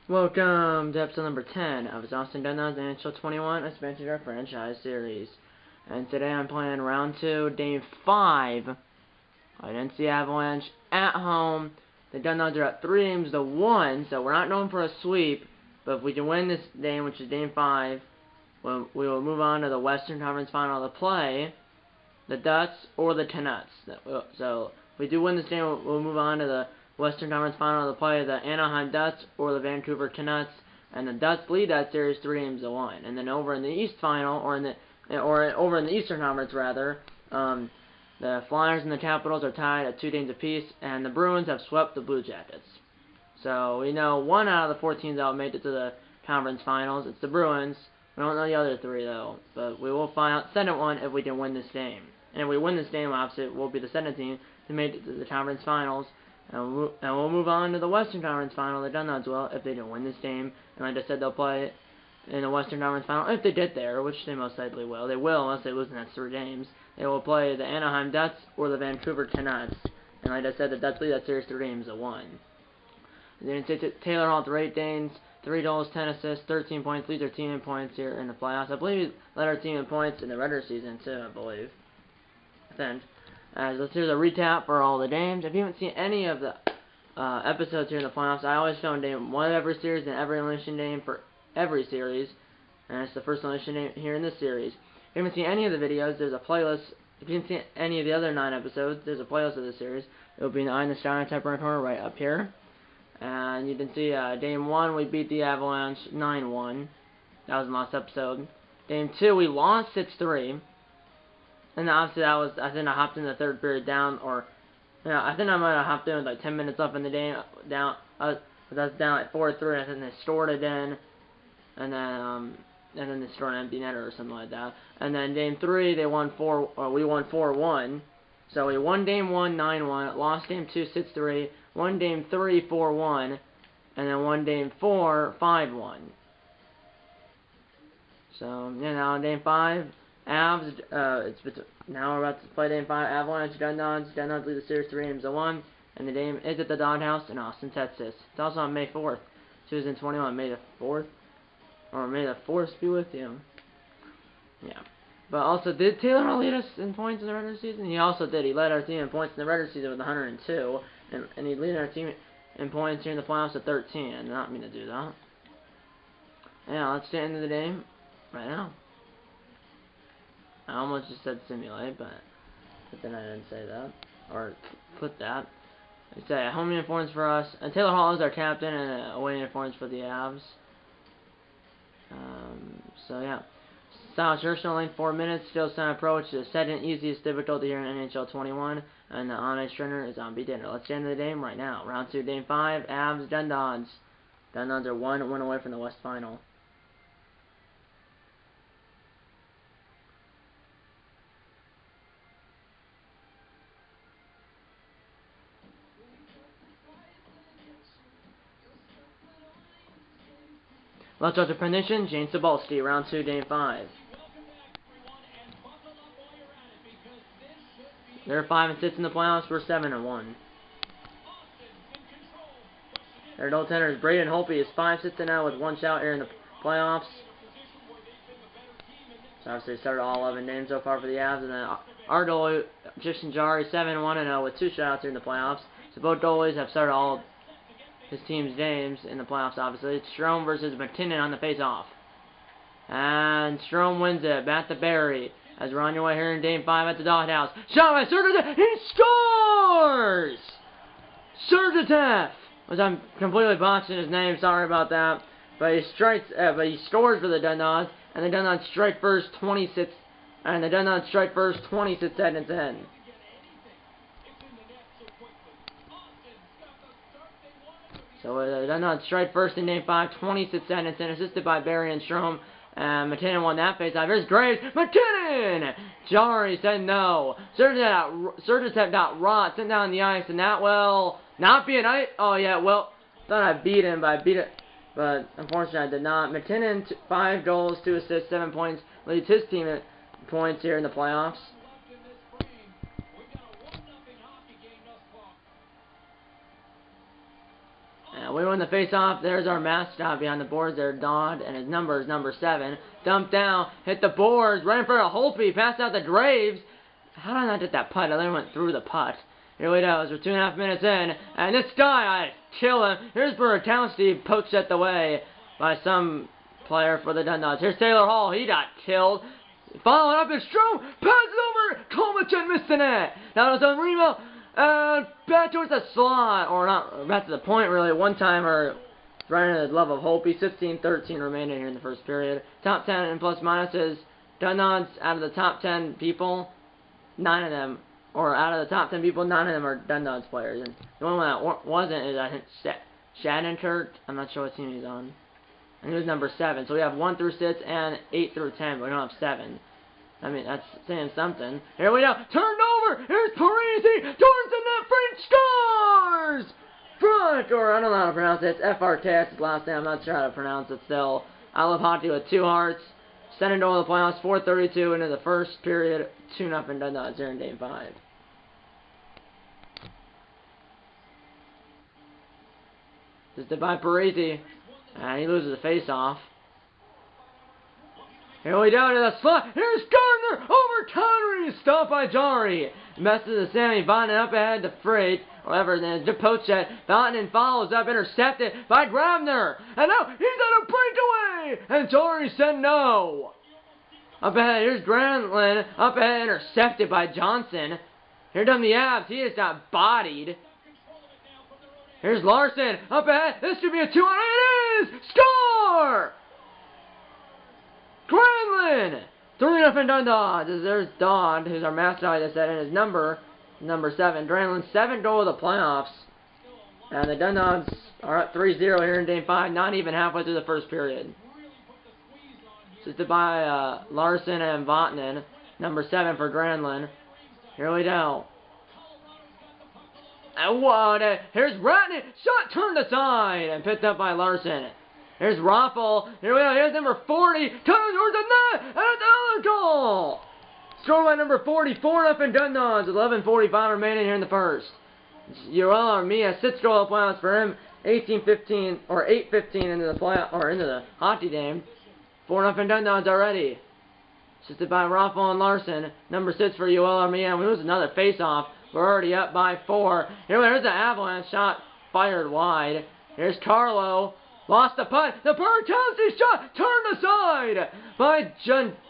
Welcome to episode number 10 of Austin Dunlop's NHL 21 expansion of our franchise series. And today I'm playing round 2, game 5 against the Avalanche at home. The Dunlops are at 3 games to 1, so we're not known for a sweep. But if we can win this game, which is game 5, we will move on to the Western Conference Final to play the Ducks or the Canucks. So if we do win this game, we'll move on to the Western Conference Final to play the Anaheim Ducks or the Vancouver Canucks, and the Ducks lead that series 3 games to 1. And then over in the East Final, or over in the Eastern Conference rather, the Flyers and the Capitals are tied at 2 games apiece, and the Bruins have swept the Blue Jackets. So we know 1 out of the 4 teams that will make it to the conference finals. It's the Bruins. We don't know the other 3 though, but we will find out second one if we can win this game. And if we win this game, obviously we'll be the second team to make it to the conference finals. And we'll move on to the Western Conference Final. They've done that as well if they don't win this game. And like I said, they'll play in the Western Conference Final if they get there, which they most likely will. They will unless they lose the next 3 games. They will play the Anaheim Ducks or the Vancouver Canucks. And like I said, the Ducks lead that series 3 games to 1. Then Taylor Hall, 3 games, 3 goals, 10 assists, 13 points. Leads our team in points here in the playoffs. I believe he led our team in points in the regular season too, I believe. I think. Let's hear the recap for all the games. If you haven't seen any of the episodes here in the playoffs, I always film game 1 of every series and every elimination game for every series. And it's the first elimination game here in this series. If you haven't seen any of the videos, there's a playlist. If you haven't seen any of the other 9 episodes, there's a playlist of this series. It will be in the star type right corner right up here. And you can see game 1, we beat the Avalanche 9-1. That was the last episode. Game 2, we lost 6-3. And obviously that was, I think I hopped in the 3rd period down, or, you know, I think I might have hopped in with like 10 minutes left in the game, down, but that's down at 4-3, I think they scored it in, and then they scored an empty netter or something like that. And then game 3, we won 4-1, so we won game 1, 9-1, lost game 2, 6-3, won game 3, 4-1, and then won game 4, 5-1. So, you know, game 5, Avs, now we're about to play game 5, Avalanche, Dunlops lead the series 3 games to 1, and the game is at the Doghouse in Austin, Texas. It's also on May 4th, 2021, May the 4th, or May the 4th be with you. Yeah. But also, did Taylor Hall lead us in points in the regular season? He also did. He led our team in points in the regular season with 102, and he led our team in points here in the playoffs at 13. I did not mean to do that. Yeah, let's get into the game right now. I almost just said simulate, but then I didn't say that, or put that. They say home uniforms for us, and Taylor Hall is our captain, and away uniforms for the Avs. So yeah. Style traditional length 4 minutes, still sound approach, the second easiest difficulty here in NHL 21, and the on-ice trainer is on beginner. Let's get into the game right now. Round 2, game 5, Avs, Dunlops. Dunlops are 1 win away from the West Final. Let's go to prediction, James Cebulski, round 2, game 5. They're 5-6 in the playoffs, we're 7-1. Their goaltender is Braden Holtby, is 5-6 now with 1 shot here in the playoffs. So obviously they started all 11 games so far for the Avs, and then our goalie, Tristan Jarry, 7-1-0 with 2 shutouts here in the playoffs. So both goalies have started all his team's games in the playoffs, obviously. It's Strome versus McKinnon on the face-off. And Strome wins it. Back to Barry. As we're on your way here in game 5 at the Doghouse. Shot by Sergachev. He scores! Sergachev! I'm completely botching his name. Sorry about that. But he strikes. But he scores for the Dunlops. And the Dunlops strike first 26. And the Dunlops strike first 26 seconds in. So Dunlops strike first in game 5, 26 seconds in, assisted by Barry and Strome. And McKinnon won that face-off. Here's Graves. McKinnon! Jarry said no. Sergachev got rot, sent down the ice, and that will not be an ice. Oh yeah, well, thought I beat him, but I beat it. But unfortunately, I did not. McKinnon, 5 goals, 2 assists, 7 points, leads his team at points here in the playoffs. And we win the face-off. There's our mascot behind the boards there, Dodd, and his number is number 7. Dumped down, hit the boards, ran for a Holtby, passed out to Graves. How did I not get that putt? I then went through the putt. Here we go, we're 2.5 minutes in, and this guy, I kill him. Here's Buratowski, poked at the way by some player for the Dundalks. Here's Taylor Hall, he got killed. Following up is Strom, passes over, Kolmacek missed the net. Now it's on Remo, and back towards the slot, or not, back to the point really, one-timer, right into the glove of Holtby. 16-13 remaining here in the first period. Top 10 and plus minuses, Dundalks out of the top 10 people, 9 of them, or out of the top 10 people, 9 of them are Dundalks players. And the one that wasn't is, I think, Shadenkirk. I'm not sure what team he's on. And he was number 7. So we have 1 through 6 and 8 through 10, but we don't have 7. I mean, that's saying something. Here we go. Turned over. Here's Parisi. Towards the net. French scores! Front, or I don't know how to pronounce it. It's FRT. That's his last name. I'm not sure how to pronounce it still. I love hockey with 2 hearts. Sending over the playoffs. 4:32 into the first period. 2-0 Dundalks here in Game 5. This is by Parisi. And he loses the face-off. Here we go to the slot. Here's Gardner over Connery. Stopped by Jari. Messes to Sammy Vatanen up ahead to Freight. Whatever, then to Pochet. Vatanen follows up, intercepted by Grabner. And now he's on a breakaway. And Jari said no. Up ahead, here's Granlund. Up ahead, intercepted by Johnson. Here come the Avs. He just got bodied. Here's Larson. Up ahead. This should be a 2-on. It is! Score! Granlund! 3-0 Dundalks. There's Dodd, who's our mascot, I said, and his number 7. Granlund's 7th goal of the playoffs. And the Dundalks are up 3-0 here in Game 5, not even halfway through the first period. Assisted by Larson and Vatanen. Number 7 for Granlund. Here we go. And what? Here's Ratney. Shot turned aside and picked up by Larson. Here's Raffle. Here we go. Here's number 40. Turns towards the net. And another goal. Scored by number 40. 4-0 Dundalks. 11:45 remaining here in the first. Yoel Armia, 6th goal of playoffs for him. 18-15 or 8-15 into the playoff or into the hockey game. 4-0 Dundalks already. Assisted by Raffle and Larson. Number 6 for Yoel Armia. And we lose another face-off. We're already up by 4. Here's the Avalanche shot fired wide. Here's Carlo. Lost the putt. The Buratowski shot turned aside by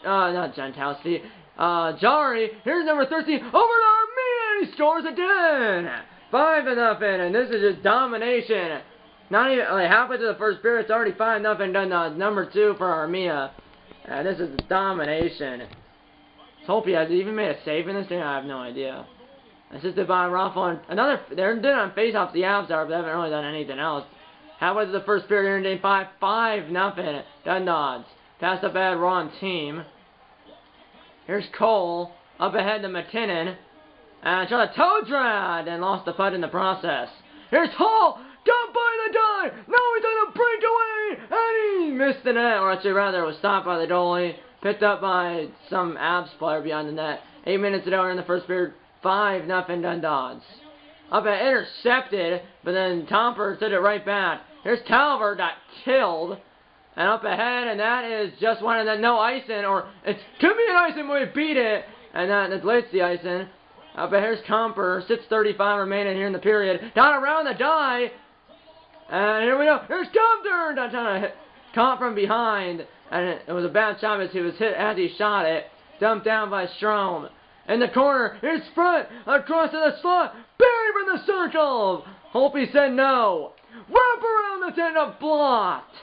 not Jankowski. Jari. Here's number 13. Over to Armia. He scores again. 5-0. And this is just domination. Not even like halfway through the first period. It's already 5-0 Dundalks. Number 2 for Armia. And this is domination. Holtby has even made a save in this game. I have no idea. Assisted by Raffle and another. They're doing on face-offs. The Avs are, but they haven't really done anything else. Halfway through the first period here in Game 5, 5-0 Dundalks. Pass up ahead, wrong team. Here's Cole up ahead to McKinnon, and tried a toe drag and lost the putt in the process. Here's Hall, got by the dive. Now he's on a breakaway, and he missed the net, or actually rather, it was stopped by the goalie, picked up by some Avs player behind the net. 8 minutes ago in the first period. 5-0 Dundalks. Up ahead, intercepted, but then Tomper took it right back. Here's Calvert, got killed. And up ahead, and that is just one, and then no icing, or it could be an icing, but we beat it. And that neglects the icing. Up ahead, here's Comper, 6:35 remaining here in the period. Down around the die. And here we go. Here's Comper, not trying to hit. Caught from behind. And it was a bad shot as he was hit as he shot it. Dumped down by Strom. In the corner, here's front, across to the slot, buried from the circle. Holtby said no. Wrap around the tent, blocked.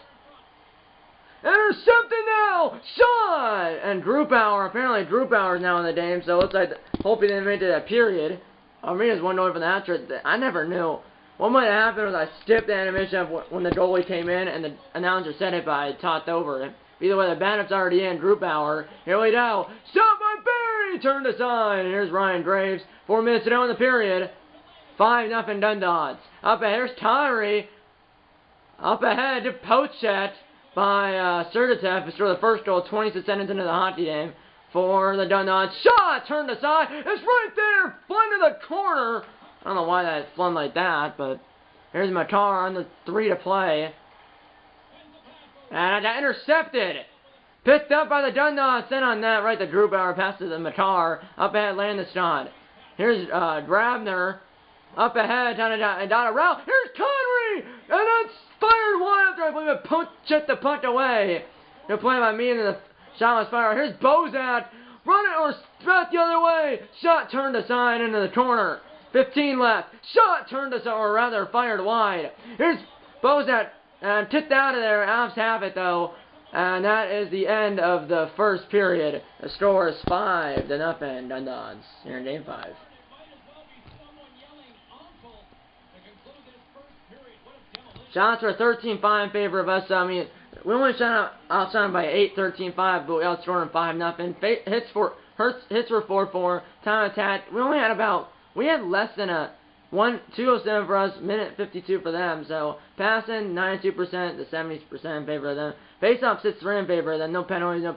Intercepted now, shot! And apparently Grubauer is now in the game, so it looks like Holtby didn't make it that period. Armenia's 1-0 for the hat-trick. I never knew. What might have happened was I skipped the animation of when the goalie came in and the announcer said it, but I talked over it. Either way, the bandit's already in. Grubauer. Here we go. Stop by Barry! Turned aside. Here's Ryan Graves. 4 minutes to go in the period. 5-0 Dundalks. Up ahead, here's Tyree. Up ahead to Pochet by Sergachev, who scored the first goal 26 seconds into the hockey game for the Dundalks. Shot! Turned aside. It's right there. Flung to the corner. I don't know why that flung like that, but Here's Matar on the 3 to play. And that intercepted. Picked up by the Dundon. Sent on that right to Grubauer. Pass to the Matar. Up ahead, Landeskog. Here's Grabner. Up ahead, and down around. Here's Connery! And that's fired wide after I believe it chipped the punt away. They're playing by me, and the shot was fired. Here's Bozat. Run it or spat the other way. Shot turned aside into the corner. 15 left. Shot turned aside, or rather fired wide. Here's Bozat. And tipped out of there. Avs have it though. And that is the end of the first period. The score is 5-0 Dundons here in Game 5. Shots were 13-5 in favor of us. I mean, we only outshined them by 13-5, but we outscored them 5-0. Hits were 4-4. Time attack. We had less than a 207 for us, minute 52 for them. So passing 92% to 70% in favor of them. Face-off 6-3 in favor of them. No penalties, no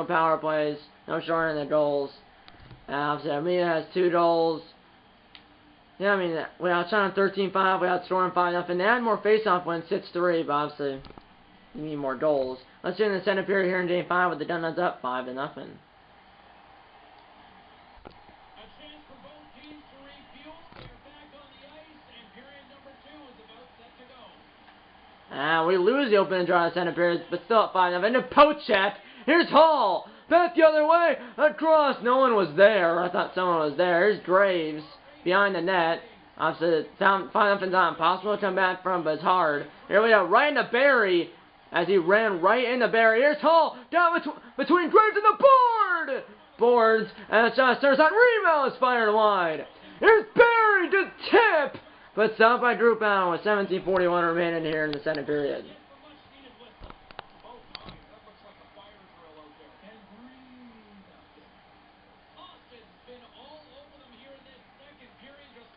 power plays, no shorting the goals. So Armenia has 2 goals. Yeah, I mean, we outshot them 13-5, we outscored them 5-0. They had more face-off wins, 6-3, but obviously you need more goals. Let's do in the second period here in Game 5 with the Dundons up 5-0. And we lose the opening draw in the center period, but still at 5-0. Into Pochek. Here's Hall. Back the other way. Across. No one was there. I thought someone was there. Here's Graves. Behind the net. Obviously, 5-0's not impossible to come back from, but it's hard. Here we go. Right into Barry. As he ran right into Barry. Here's Hall. Down between Graves and the board. Boards. And the shot starts on. Rebound is fired wide. Here's Barry to tip. But stopped by Grubauer with 17:41 remaining here in the second period.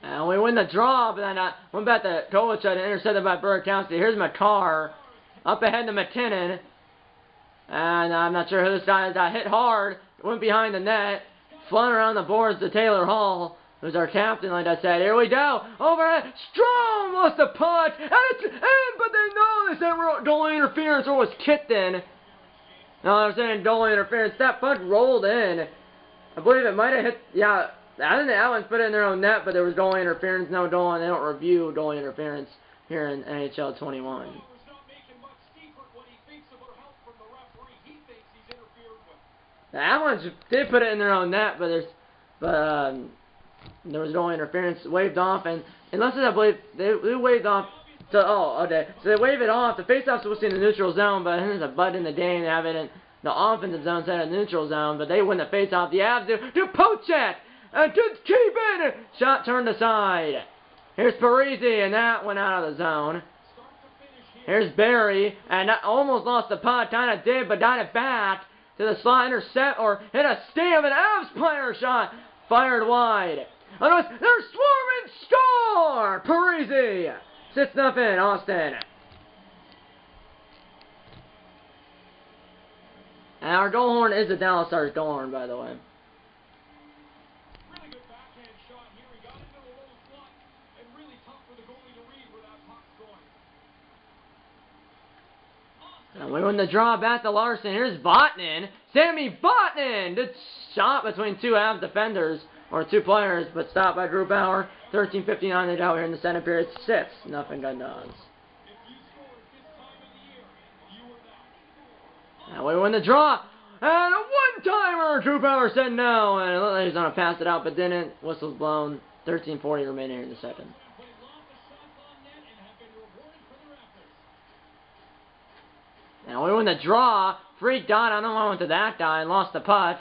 And we win the draw, but then went back to Kovacic and intercepted by Burakovsky. Here's Makar. Up ahead to McKinnon. And I'm not sure who this guy is. Got hit hard. Went behind the net. Flung around the boards to Taylor Hall, who's our captain, like I said. Here we go. Overhead. Strong lost the puck. And it's in, but they know they said goalie interference or was kicked in. No, they're saying goalie interference. That puck rolled in. I believe it might have hit, yeah. I think the Avalanche put it in their own net, but there was goalie interference. No goalie. They don't review goalie interference here in NHL 21. The Avalanche did put it in their own net, but there was goalie interference, waved off, and unless I believe they waved off. So okay. So they wave it off. The faceoff's supposed to be in the neutral zone, but there's a butt in the game. They have it in the offensive zone instead of the neutral zone, but they win the faceoff. The Avs do Pochek and to keep it. Shot turned aside. Here's Parisi, and that went out of the zone. Here's Barry, and that almost lost the puck. Kind of did, but got it back to the slot, intercept, or hit a stab, an Avs player shot. Fired wide. Otherwise, they're swarming. Score! Parisi. 6-0, Austin. And our goal horn is the Dallas Stars goal horn, by the way. Really good backhand shot here. He got into the low slot, and really tough for the goalie to read where that puck's going. And we win the draw back to Larson. Here's Vatanen. Sammy Vatanen! Good shot between two Avs defenders, or two players, but stopped by Grubauer. 13:59 they go here in the second period. 6-0 Gundons. And we win the draw. And a one-timer! Grubauer said no, and it looked like he was going to pass it out, but didn't. Whistle's blown. 13:40 remaining here in the second. Now we win the draw. Freaked out. I don't know why I went to that guy and lost the puck.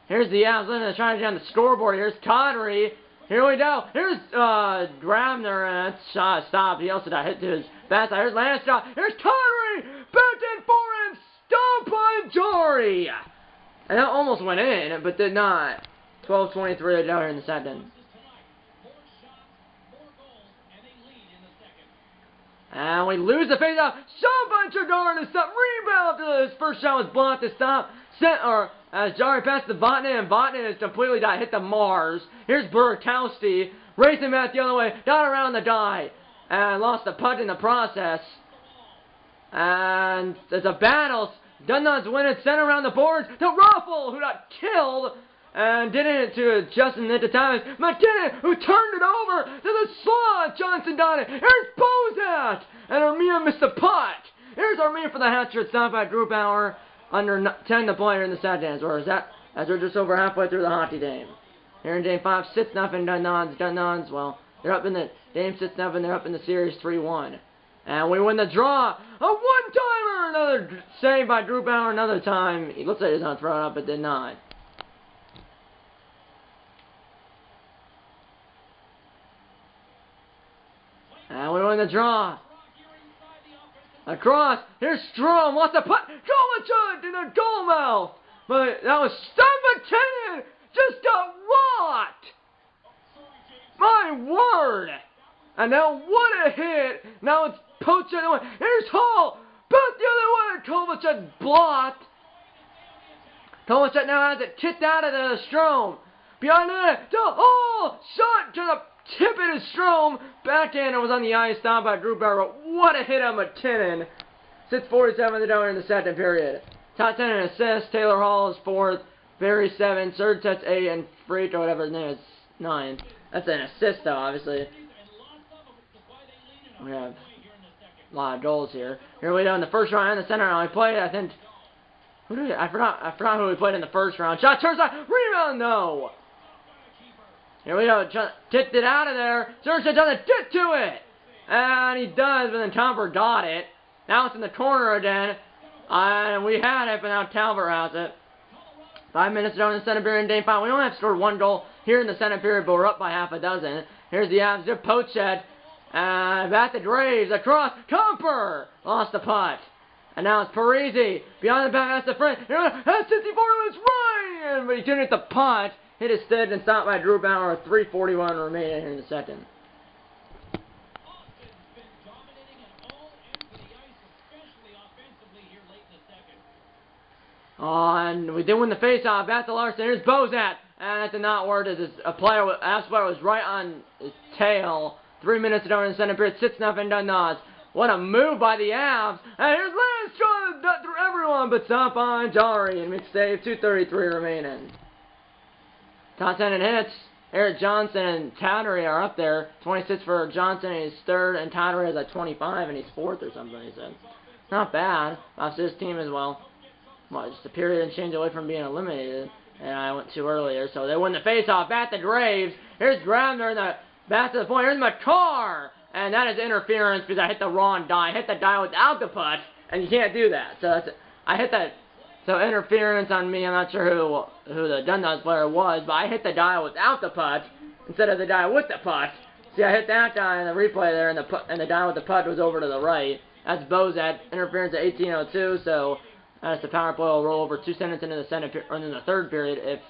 Here's the Avs trying to get on the scoreboard. Here's Connery. Here we go. Here's Grabner, and that shot stopped. He also got hit to his backside. Here's Landeskog. Here's Connery. Back in forehand. Stopped by Jory. And that almost went in, but did not. 12:23 down here in the second. And we lose the faceoff. Shot by Chagrin and stop. Rebound after his first shot was blocked to stop. As Jari passed to Vatanen, and Vatanen is completely hit the Mars. Here's Burakovsky. Racing back the other way. Got around the die. and lost the puck in the process. And there's a battle. Dunlop's winning, sent around the boards to Ruffle, who got killed, and did it to Justin at the time. McKinnon, who turned it over to the slot. Johnson got it. Here's Bozat, and Armia missed the puck. Here's Armia for the hat trick, stopped by Grubauer. Under 10 to play here in the second, or is that as we're just over halfway through the hockey game. Here in game 5, 6-0 Dundons. Well, they're up in the game 6-0. They're up in the series 3-1. And we win the draw. A one-timer. Another save by Grubauer. Another time. He looks like he's going to throw it up, but did not. And we win the draw. Across. Here's Strom. Wants the putt. Kovacic in the goal mouth. But that was McKinnon. Just got rocked. My word. And now what a hit. Now it's poached the other way. Here's Hall. Back the other way. Kovacic blocked. Kovacic now has it kicked out of the Strom. Beyond it. To Hall. Shot to the tip of his Strom. Backhand was on the ice. Stopped by Grubauer. What a hit on McKinnon. 6:47 to go in the second period. Top 10 in assists. Taylor Hall is 4th. Barry 7. Serge Tet's 8. And Freak, or whatever his name is, 9. That's an assist, though, obviously. We have a lot of goals here. Here we go in the first round in the center round. We played, I think. I forgot who we played in the first round. Shot turns out. Rebound, no. Here we go. Kicked it out of there. Serge doesn't get to it. And he does, but then Talbot got it. Now it's in the corner again. And we had it, but now Talbot has it. 5 minutes ago in the second period in game 5. We only have scored 1 goal here in the second period, but we're up by half a dozen. Here's the Avs. They're poached. And back to Graves. Across. Comper. Lost the puck. And now it's Parisi. Beyond the back. That's the front. That's 64 was Ryan. But he couldn't hit the puck. Hit his stick and stopped by Grubauer. 3:41 remaining here in the second. And we did win the face-off. Back to Larson. Here's Bozat. And that did not work as a player, Avs player was right on his tail. 3 minutes ago in the second period. 6-0 Dundons. What a move by the Avs. And here's Lance trying to nut through everyone, but stopped by Jari. And mid-save. 2:33 remaining. Top 10 in hits. Eric Johnson and Townery are up there. 26 for Johnson, and he's 3rd. And Townery is at 25, and he's 4th or something, he said. Not bad. That's his team as well. Well, just a period and change away from being eliminated. And I went too earlier, so they win the face-off. Back to Graves. Here's Grabner in the back to the point. Here's McCarr. And that is interference because I hit the wrong die. I hit the die without the puck, and you can't do that. So that's, I hit that. So interference on me. I'm not sure who the Dundas player was, but I hit the die without the puck instead of the die with the puck. See, I hit that die in the replay there, and the die with the puck was over to the right. That's Bozat. Interference at 18:02. So that's the power play will roll over 2 seconds into the third period if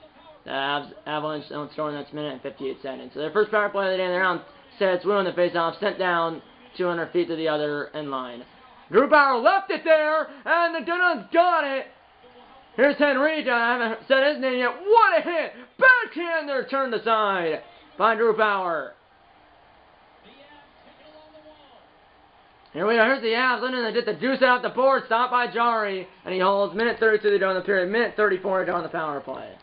the Avalanche don't score in the next minute and 58 seconds. So their first power play of the day, they're on sets, win on the face-off, sent down 200 feet to the other end line. Grubauer left it there, and the Dunans got it. Here's Henrique. I haven't said his name yet. What a hit! Backhander turned aside by Grubauer. Here we go. Here's the Avs. Linden did the deuce out the board. Stopped by Jari. And he holds. Minute 32 to go in the period. Minute 34 to go on the power play.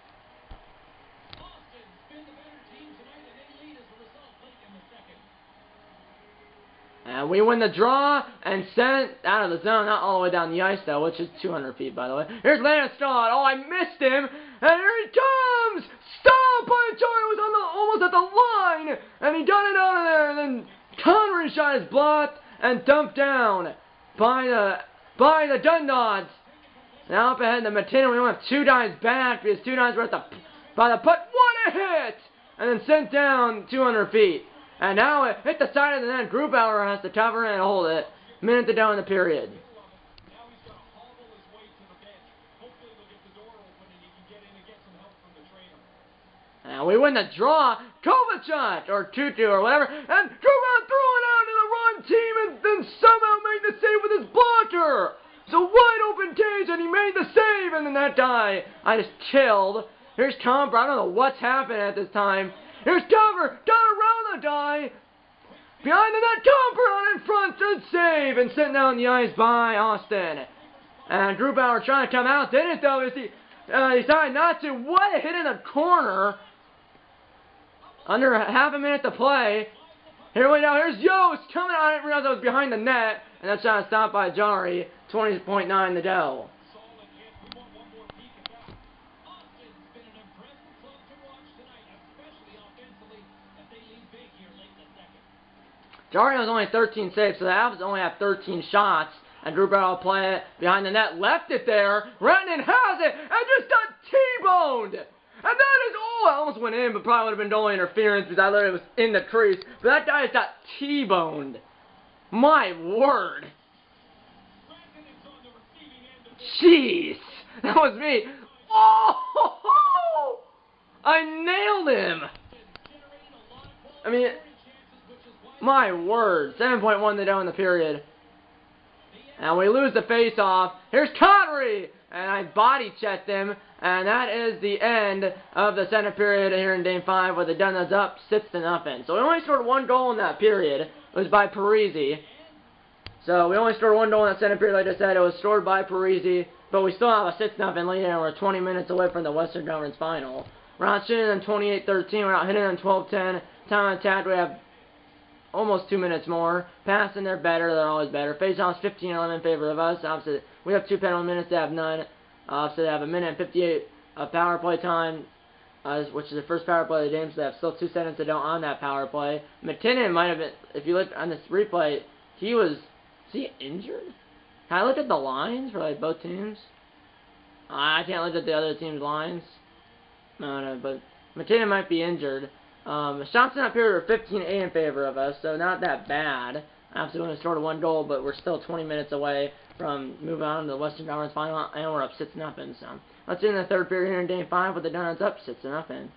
And we win the draw and sent out of the zone. Not all the way down the ice, though, which is 200 feet, by the way. Here's Landeskog. Oh, I missed him. And here he comes. Stopped by Jari. Was almost at the line. And he got it out of there. And then Connery shot is blocked and dumped down by the Dundods. Now up ahead, the McKinnon. We only have 2 dimes back because 2 dimes were at by the putt. What a hit! And then sent down 200 feet. And now it hit the side of the net. Grubauer has to cover it and hold it. Minute to go in the period. And we win the draw. Kovacic, or Tutu, or whatever. And Grubauer threw it out to the wrong team and then somehow made the save with his blocker. So wide open cage, and he made the save, and then that die I just killed. Here's Comper. I don't know what's happening at this time. Here's Cover. Got around the die. Behind the net, Comfort on in front, good save, and sent down the ice by Austin. And Grubauer trying to come out, didn't though, as he decided not to. What a hit in the corner. Under half a minute to play. Here we go, here's Yost coming out, I didn't realize that was behind the net. And that shot stopped by Jari, 20.9 to go. Jari was only 13 saves, so the Avs only have 13 shots. And Grubauer will play it behind the net, left it there. Rantanen has it, and just got T-boned. And that is, oh, it almost went in, but probably would have been goalie interference because I literally was in the crease. But that guy just got T-boned. My word. Jeez, that was me. Oh, I nailed him. I mean, my word. 7.1 to go in the period. And we lose the face-off. Here's Connery! And I body-checked him. And that is the end of the second period here in Game 5 with the Dunuts up 6-0. So we only scored one goal in that period. It was by Parisi. So we only scored one goal in that second period, like I said. It was scored by Parisi. But we still have a 6-0 lead, and we're 20 minutes away from the Western Conference Final. We're not shooting on 28-13. We're not hitting on 12-10. Time attack, we have almost 2 minutes more. Passing, they're better. They're always better. Face-offs, 15-11 in favor of us. Obviously, we have 2 penalty minutes. They have none. So they have a minute and 58 power play time, which is the first power play of the game. So they have still 2 seconds to go on that power play. McKinnon might have been, if you look on this replay, is he injured? Can I look at the lines for like both teams? I can't look at the other team's lines. No, but McKinnon might be injured. Shots in that period are 15-8 in favor of us, so not that bad. Obviously, we only scored 1 goal, but we're still 20 minutes away from moving on to the Western Conference Final, and we're up 6-0. So let's end the third period here in Game 5 with the Donuts up 6-0.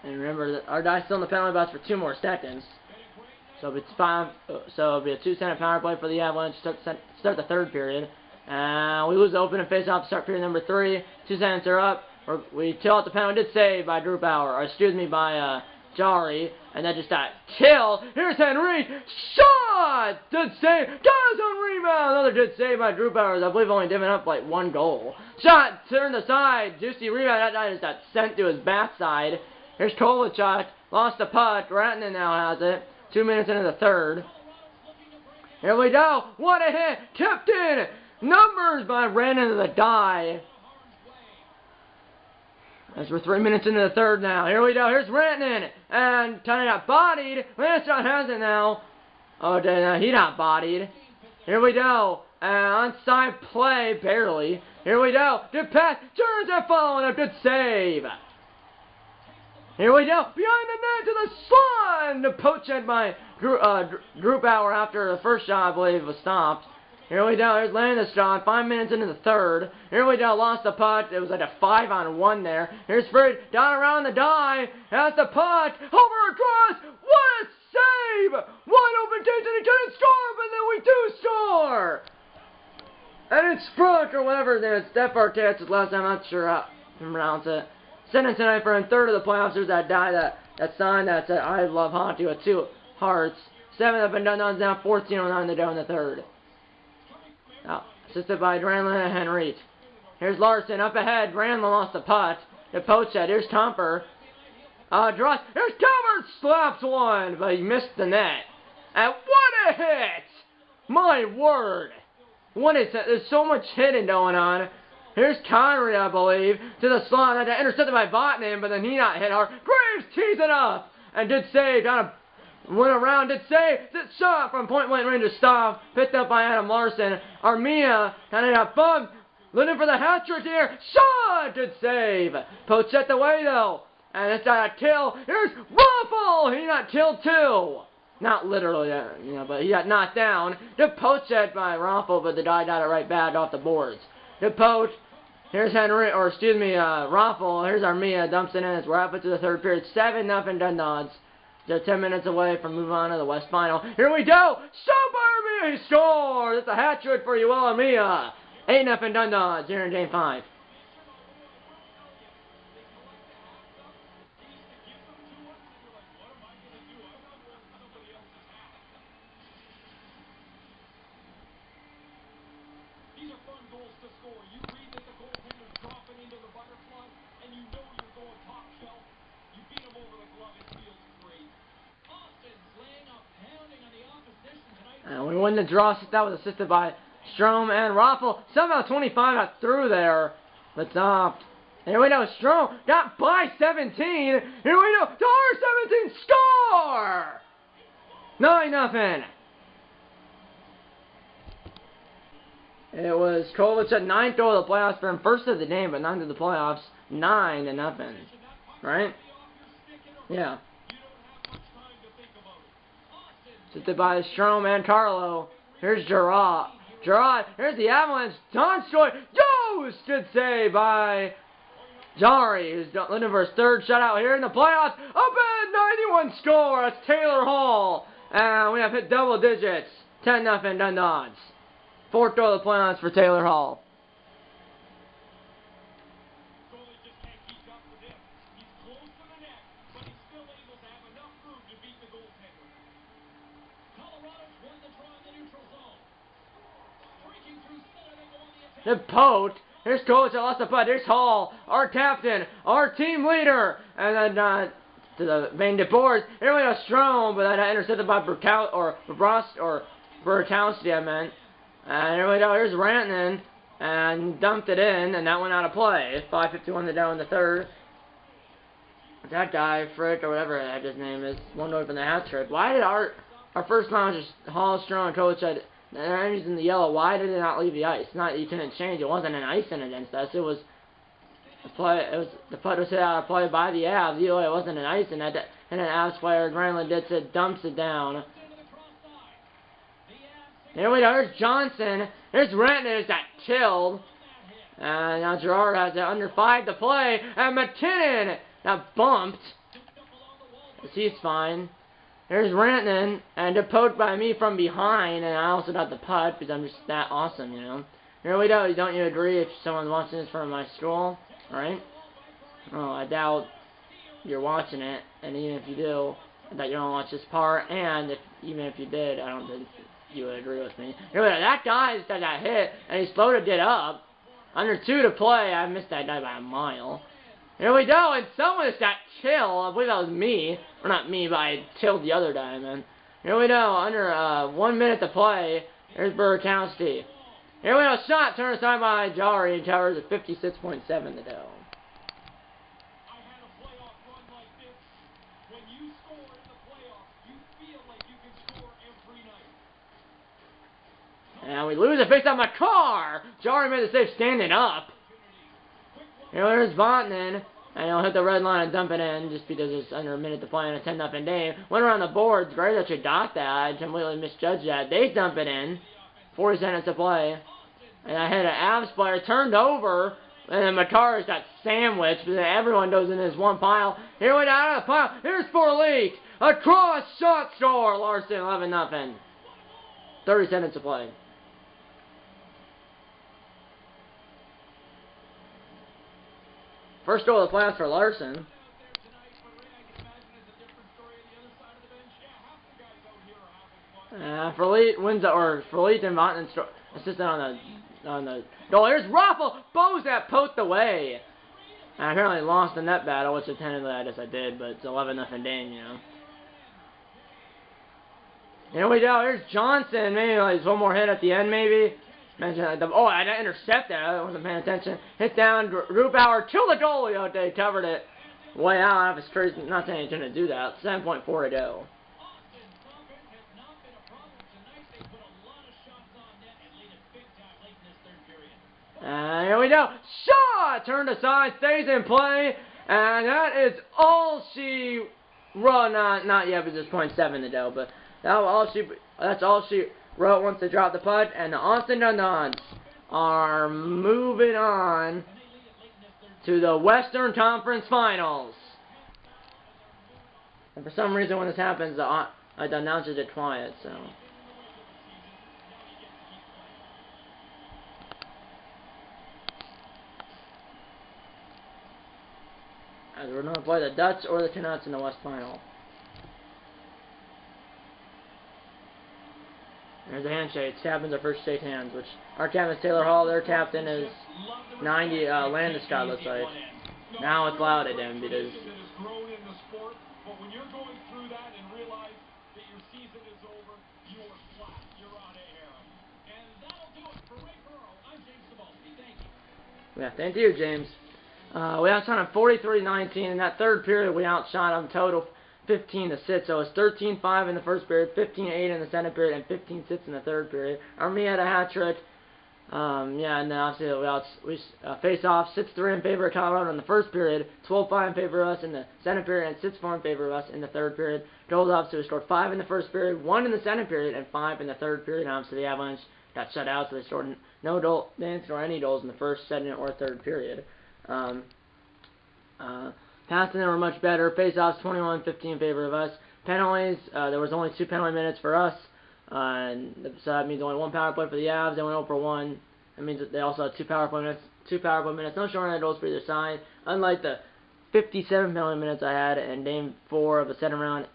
And remember that our guy's still in the penalty box for 2 more seconds. So it'll be a 2-second power play for the Avalanche to start the third period. And we lose the open and face-off to start period number 3. 2 seconds are up. We till out the penalty. Did save by Grubauer, or excuse me, by Jari, and then just got killed. Here's Henry. Shot! Good save. Does on rebound. Another good save by Grubauer. I believe only giving up like 1 goal. Shot turned aside. Juicy rebound. That guy just got sent to his backside. Here's Kovalchuk. Lost the puck. Rantanen now has it. 2 minutes into the third. Here we go. What a hit. Tipped in. Numbers by Rantanen to the die. As we're 3 minutes into the third now. Here we go. Here's Rantanen. And kind of got bodied. Landstrom has it now. Oh, no, he not bodied. Here we go. Onside play, barely. Here we go. Good pass. Turns it following a good save. Here we go. Behind the net to the slot. The poach head by Grubauer after the first shot, I believe, was stopped. Here we go. Here's Landeskog. 5 minutes into the third. Here we go. Lost the puck. It was like a 5-on-1 there. Here's Fred down around the die. Has the puck. Over across. What a save! Wide open case and he couldn't score, but then we do score! And it's Sprunk or whatever his name is. Steph Arquette's last time. I'm not sure how to pronounce it. Sending tonight for a third of the playoffs. There's that guy that sign that said I love hockey with 2 hearts. 7 have been done now. 14:09 to go in the third. Assisted by Granlund and Henry. Here's Larson up ahead. Granlund lost the puck. The poach head. Here's Comper. Dross. Here's Comper. Slaps one, but he missed the net. And what a hit! My word. What is that? There's so much hitting going on. Here's Connery, I believe, to the slot. That got intercepted by Vatanen, but then he not hit hard. Graves tees it up. And did save. Kind of went around, did save, did shot from point-blank range to stop, picked up by Adam Larson. Armia kind of got bumped, looking for the hat trick here. Shot, good save. Pochette away though, and it's got a kill. Here's Ruffle, he got killed too. Not literally, but he got knocked down. Good pochette by Ruffle, but the guy got it right back off the boards. Good poach. Here's Henry, or excuse me, Ruffle. Here's Armia, dumps it in. We're halfway to the third period. 7-0 Dundons. They're 10 minutes away from moving on to the West Final. Here we go! Shot by Armia! He scores! It's a hat trick for you, Armia! 8-0 Dundons here in Game 5. And we win the draw. That was assisted by Strome and Raffle. Somehow 25 got through there. But stopped. Here we go. Strome got by 17. Here we go. Tar 17 score! 9-0. It was Kovac at 9th goal of the playoffs for him. First of the game, but 9th of the playoffs. 9-0. Right? Yeah. Assisted by Strome and Carlo. Here's Gerard. Here's the Avalanche. Donskoy. Yo! Good save by Jari, who's looking for his third shutout here in the playoffs. Up at 91 score. That's Taylor Hall. And we have hit double digits. 10-0 Dundons. 4th goal of the playoffs for Taylor Hall. The poke. Here's Coach. I lost the putt. Here's Hall, our captain, our team leader. And then to the main DeBoers. Here we go, Strome, but then intercepted by Burkowski, I meant. And here we go. Here's Rantanen. And dumped it in, and that went out of play. 5:51 to go in the third. That guy, Frick, or whatever the heck his name is, one away from the hat trick. Why did our first line was just Hall, Strome, and Coach had... And he's in the yellow. Why did it not leave the ice? Not that you couldn't change. It wasn't an icing against us. It was the play. It was the putt was hit out of play by the Avs. It wasn't an icing. And an Avs player, Granlund, gets it, dumps it down. Here we go. Here's Johnson. Here's Rantanen. It's got chilled. And now Gerard has it under 5 to play. And McKinnon got bumped. He's fine. Here's Rantanen, and it poked by me from behind, and I also got the putt, because I'm just that awesome, you know. Here we go. Don't you agree if someone's watching this from my school, right? Oh, I doubt you're watching it, and even if you do, I bet you don't watch this part, and even if you did, I don't think you would agree with me. Here we go. That guy just got hit, and he floated it up. Under 2 to play. I missed that guy by a mile. Here we go, and someone just got chill. I believe that was me. Or not me, but I chilled the other guy, man. Here we go, under 1 minute to play. Here's Burkowski. Here we go, shot turned aside by Jari, and covers at 56.7 to go. And we lose it based on my car. Jari made the save standing up. Here's Vontanen, and he'll hit the red line and dump it in just because it's under a minute to play in a 10-0 game. Went around the boards. Great that you got that. I completely misjudged that. They dump it in. 40 seconds to play. And I hit an Avs player, turned over, and then Makari's got sandwiched, but then everyone goes in this one pile. Here we go, out of the pile. Here's Forleek. A cross shot score. Larson, 11-0. 30 seconds to play. First goal of the playoffs for Larson. Verleet and Vontanen assistant on the goal. Here's Raffle. Bozak poked away. I apparently lost the net battle, which technically I guess I did, but it's 11-0 game, you know. Here we go. Here's Johnson. Maybe like one more hit at the end, maybe. Oh, I didn't intercept that. I wasn't paying attention. Hit down, Grubauer, kill the goalie out there. Covered it way out of his crazy. Not saying he's going to do that. 7.4 to go. And here we go. Shot! Turned aside, stays in play. And that is all she wrote. Not yet, but just 0.7 to go. But that's all she wrote once they dropped the putt, and the Austin Dundons are moving on to the Western Conference Finals. And for some reason, when this happens, the announcers get quiet. So, as we're going to play the Dutch or the Canucks in the West Final. There's a handshake. Captains are first shake hands, which our captain is Taylor Hall. Their captain is 90 Landeskog, looks like. Now it's loud at him because is over. You're flat. You're out of air. And that'll do it for Ray Burrow. I'm James Cebulski. Thank you. Yeah, thank you, James. We outshot them 43-19. In that third period, we outshot them total 15-6. So it was 13-5 in the first period, 15-8 in the second period, and 15-6 in the third period. Army had a hat trick. Yeah, and then obviously we faced off 6-3 in favor of Colorado in the first period, 12-5 in favor of us in the second period, and 6-4 in favor of us in the third period. Goals obviously we scored 5 in the first period, 1 in the second period, and 5 in the third period. And obviously the Avalanche got shut out, so they scored they didn't score any goals in the first, second, or third period. Passing were much better. Face-offs 21-15 in favor of us. Penalties, there was only 2 penalty minutes for us. So that means only 1 power play for the Avs. They went 0 for 1. That means that they also had 2 power play minutes. No shorthanded goals for either side. Unlike the 57 penalty minutes I had in Game 4 of the second round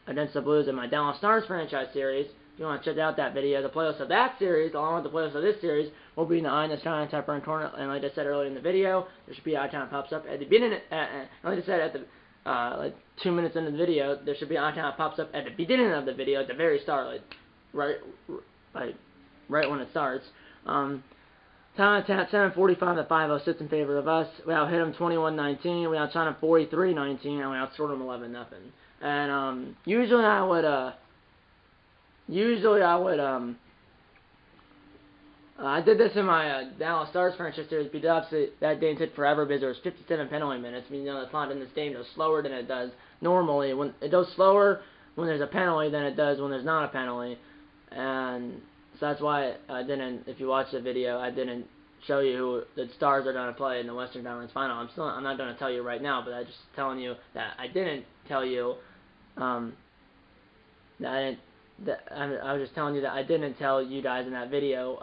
against the Blues in my Dallas Stars franchise series. If you want to check out that video, the playoffs of that series, along with the playoffs of this series, will be in the Eye China Typer and Corner. And like I said earlier in the video, there should be an icon that pops up at the beginning. Like I said at the like 2 minutes into the video, there should be an icon that pops up at the beginning of the video, at the very start, right when it starts. Time at 7:45 to 5:06 in favor of us. We out hit them 21-19. We outshot them 43-19, and we outscored them 11-0. And usually I would I did this in my Dallas Stars franchise series, but obviously that didn't take forever because there was 57 penalty minutes. I mean, you know, the clock in this game goes slower than it does normally. When it goes slower when there's a penalty than it does when there's not a penalty, and so that's why I didn't. If you watch the video, I didn't show you who the Stars are going to play in the Western Conference Final. I'm not going to tell you right now, but I'm just telling you that I didn't tell you I was just telling you that I didn't tell you guys in that video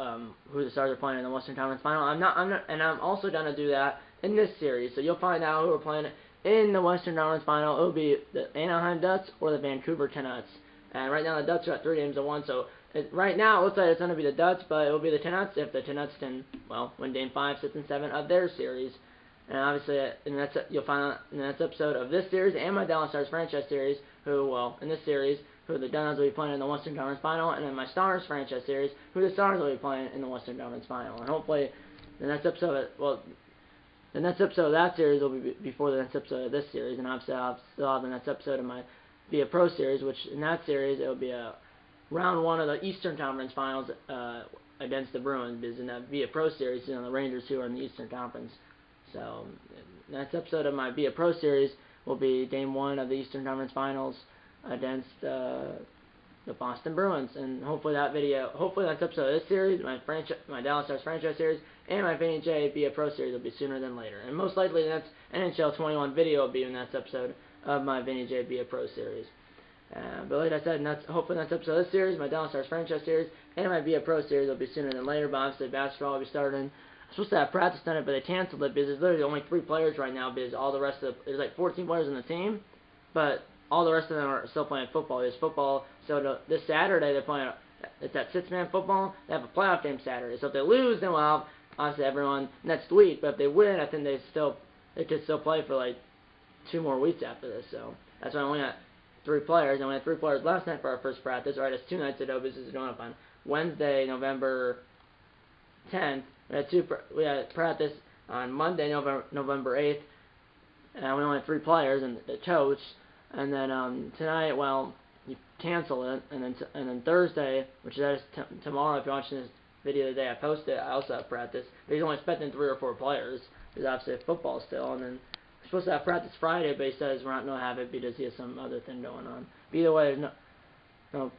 who the Stars are playing in the Western Conference Final. I'm also gonna do that in this series. So you'll find out who are playing in the Western Conference Final. It'll be the Anaheim Ducks or the Vancouver Canucks. And right now the Ducks are at 3 games to 1. So right now it looks like it's gonna be the Ducks, but it will be the Canucks if the Canucks can win Game 5, 6, and 7 of their series. And obviously, you'll find out in the next episode of this series and my Dallas Stars franchise series in this series, who the Ducks will be playing in the Western Conference Final, and in my Stars franchise series, who the Stars will be playing in the Western Conference Final. And hopefully, the next episode of that series will be before the next episode of this series, and obviously I'll still have the next episode of my Via Pro series, which in that series it will be a round 1 of the Eastern Conference Finals against the Bruins, because in that Via Pro series, you know, the Rangers who are in the Eastern Conference. So, the next episode of my Via Pro series will be Game 1 of the Eastern Conference Finals against the Boston Bruins, and hopefully that's episode of this series, my Dallas Stars franchise series, and my Vinny J Via Pro series will be sooner than later. And most likely the next NHL 21 video will be in the next episode of my Vinny J Via Pro series. But like I said, hopefully that's episode of this series, my Dallas Stars franchise series, and my Via Pro series will be sooner than later. But obviously basketball will be starting. I'm supposed to have practice tonight, but they canceled it because there's literally only 3 players right now, because all the rest of there's like 14 players on the team, but all the rest of them are still playing football. There's football, so this Saturday they're playing, it's that 6-man football. They have a playoff game Saturday. So if they lose, then we'll have, obviously, everyone next week. But if they win, I think they could still play for like 2 more weeks after this. So that's why I only got 3 players. And we had 3 players last night for our first practice. Right, it's 2 nights ago. This is going up on Wednesday, November 10th. We had practice on Monday, November 8th. And we only had 3 players and the coach. And then tonight, you cancel it, and then Thursday, which is tomorrow. If you're watching this video the day I post it, I also have practice. But he's only expecting 3 or 4 players. There's obviously football still, and then we're supposed to have practice Friday, but he says we're not going to have it because he has some other thing going on. But either way, there's no.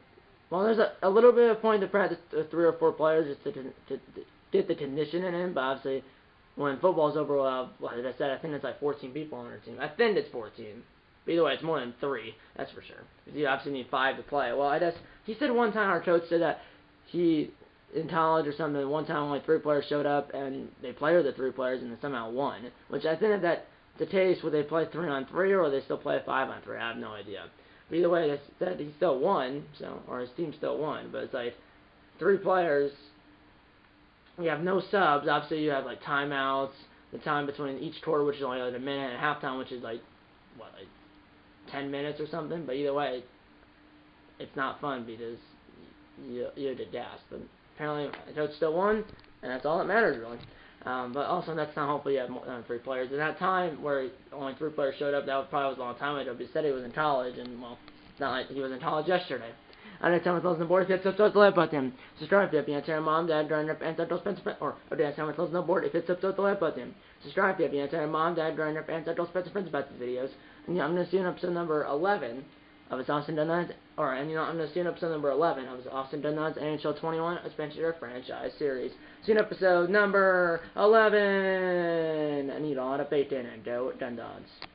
Well, there's a little bit of point to practice 3 or 4 players just to get the conditioning in, but obviously when football's over, well, as I said, I think it's like 14 people on our team. I think it's 14. But either way, it's more than 3, that's for sure. Because you obviously need 5 to play. Well, I guess he said one time, our coach said that he, in college or something, one time only 3 players showed up, and they played with the 3 players, and they somehow won. Which I think that's the case, would they play 3-on-3, or would they still play 5-on-3? I have no idea. But either way, they said he still won, or his team still won. But it's like 3 players. You have no subs. Obviously, you have like timeouts, the time between each quarter, which is only like a minute, and halftime, which is like 10 minutes or something. But either way, it's not fun because you did gas. But apparently, the coach still won, and that's all that matters, really. But also, next time, hopefully, you have more than 3 players. At that time, where only 3 players showed up, that probably was a long time ago. But he said he was in college, and, well, it's not like he was in college yesterday. Next time, with those on the board, if it's up to the like button. Subscribe if you have your mom, dad, grandpa, aunt, uncle, Spencer, or next time, with those on the board, if it's up to the like button. Subscribe if you have your mom, dad, grandpa, aunt, uncle, Spencer, friends about these videos. And I'm going to see you in episode number 11 of his Austin Dunlop's, I'm going to see you in episode number 11 of his Austin Dunlop's NHL 21 Adventure Franchise Series. See you in episode number 11, and you don't have to pay 10 and go Dun-Duns.